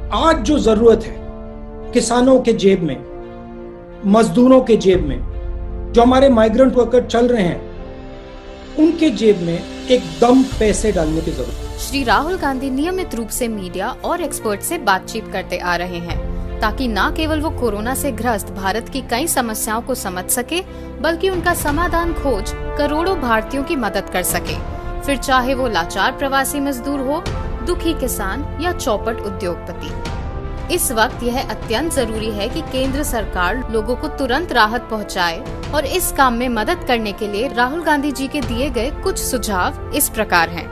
आज जो जरूरत है किसानों के जेब में, मजदूरों के जेब में, जो हमारे माइग्रेंट वर्कर चल रहे हैं उनके जेब में एकदम पैसे डालने की जरूरत है। श्री राहुल गांधी नियमित रूप से मीडिया और एक्सपर्ट से बातचीत करते आ रहे हैं ताकि न केवल वो कोरोना से ग्रस्त भारत की कई समस्याओं को समझ सके बल्कि उनका समाधान खोज करोड़ों भारतीयों की मदद कर सके, फिर चाहे वो लाचार प्रवासी मजदूर हो, दुखी किसान या चौपट उद्योगपति। इस वक्त यह अत्यंत जरूरी है कि केंद्र सरकार लोगों को तुरंत राहत पहुंचाए और इस काम में मदद करने के लिए राहुल गांधी जी के दिए गए कुछ सुझाव इस प्रकार हैं।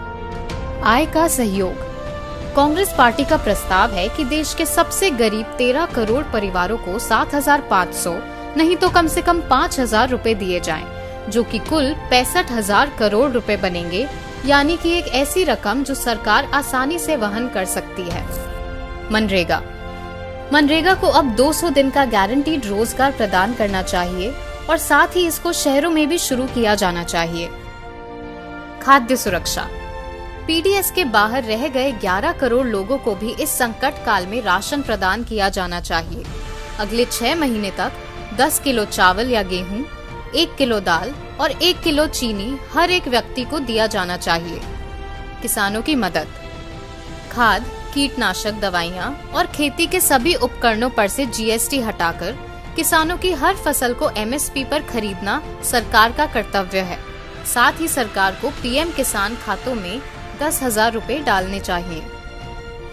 आय का सहयोग। कांग्रेस पार्टी का प्रस्ताव है कि देश के सबसे गरीब 13 करोड़ परिवारों को 7,500 नहीं तो कम से कम 5,000 रुपए दिए जाएं, जो कि कुल 65,000 करोड़ रुपए बनेंगे, यानी कि एक ऐसी रकम जो सरकार आसानी से वहन कर सकती है। मनरेगा को अब 200 दिन का गारंटीड रोजगार प्रदान करना चाहिए और साथ ही इसको शहरों में भी शुरू किया जाना चाहिए। खाद्य सुरक्षा। पीडीएस के बाहर रह गए 11 करोड़ लोगों को भी इस संकट काल में राशन प्रदान किया जाना चाहिए। अगले 6 महीने तक 10 किलो चावल या गेहूं, 1 किलो दाल और 1 किलो चीनी हर एक व्यक्ति को दिया जाना चाहिए। किसानों की मदद। खाद, कीटनाशक दवाइयां और खेती के सभी उपकरणों पर से जीएसटी हटाकर किसानों की हर फसल को एमएसपी पर खरीदना सरकार का कर्तव्य है। साथ ही सरकार को पीएम किसान खातों में 10,000 रुपए डालने चाहिए।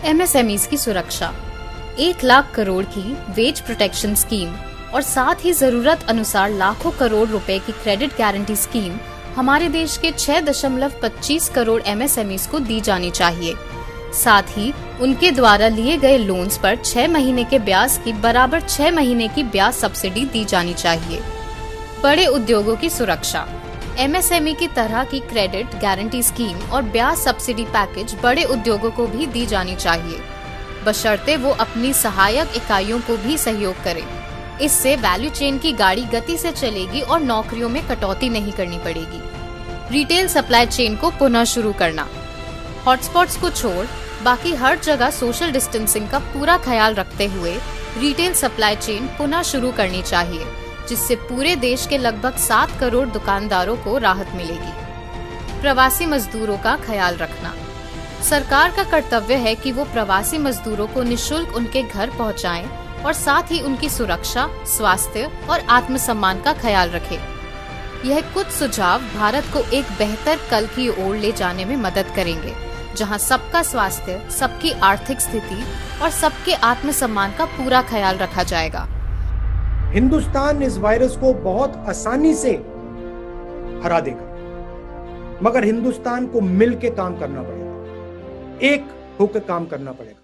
एमएसएमईज की सुरक्षा। 1 लाख करोड़ की वेज प्रोटेक्शन स्कीम और साथ ही जरूरत अनुसार लाखों करोड़ रुपए की क्रेडिट गारंटी स्कीम हमारे देश के 6.25 करोड़ एमएसएमईज को दी जानी चाहिए। साथ ही उनके द्वारा लिए गए लोन्स पर 6 महीने के ब्याज की बराबर 6 महीने की ब्याज सब्सिडी दी जानी चाहिए। बड़े उद्योगों की सुरक्षा। एमएसएमई की तरह की क्रेडिट गारंटी स्कीम और ब्याज सब्सिडी पैकेज बड़े उद्योगों को भी दी जानी चाहिए, बशर्ते वो अपनी सहायक इकाइयों को भी सहयोग करें। इससे वैल्यू चेन की गाड़ी गति से चलेगी और नौकरियों में कटौती नहीं करनी पड़ेगी। रिटेल सप्लाई चेन को पुनः शुरू करना। हॉटस्पॉट्स को छोड़ बाकी हर जगह सोशल डिस्टेंसिंग का पूरा ख्याल रखते हुए रिटेल सप्लाई चेन पुनः शुरू करनी चाहिए, जिससे पूरे देश के लगभग 7 करोड़ दुकानदारों को राहत मिलेगी। प्रवासी मजदूरों का ख्याल रखना। सरकार का कर्तव्य है कि वो प्रवासी मजदूरों को निःशुल्क उनके घर पहुंचाएं और साथ ही उनकी सुरक्षा, स्वास्थ्य और आत्मसम्मान का ख्याल रखे। यह कुछ सुझाव भारत को एक बेहतर कल की ओर ले जाने में मदद करेंगे, जहां सबका स्वास्थ्य, सबकी आर्थिक स्थिति और सबके आत्मसम्मान का पूरा ख्याल रखा जाएगा। हिंदुस्तान इस वायरस को बहुत आसानी से हरा देगा, मगर हिंदुस्तान को मिलकर काम करना पड़ेगा, एक होकर काम करना पड़ेगा।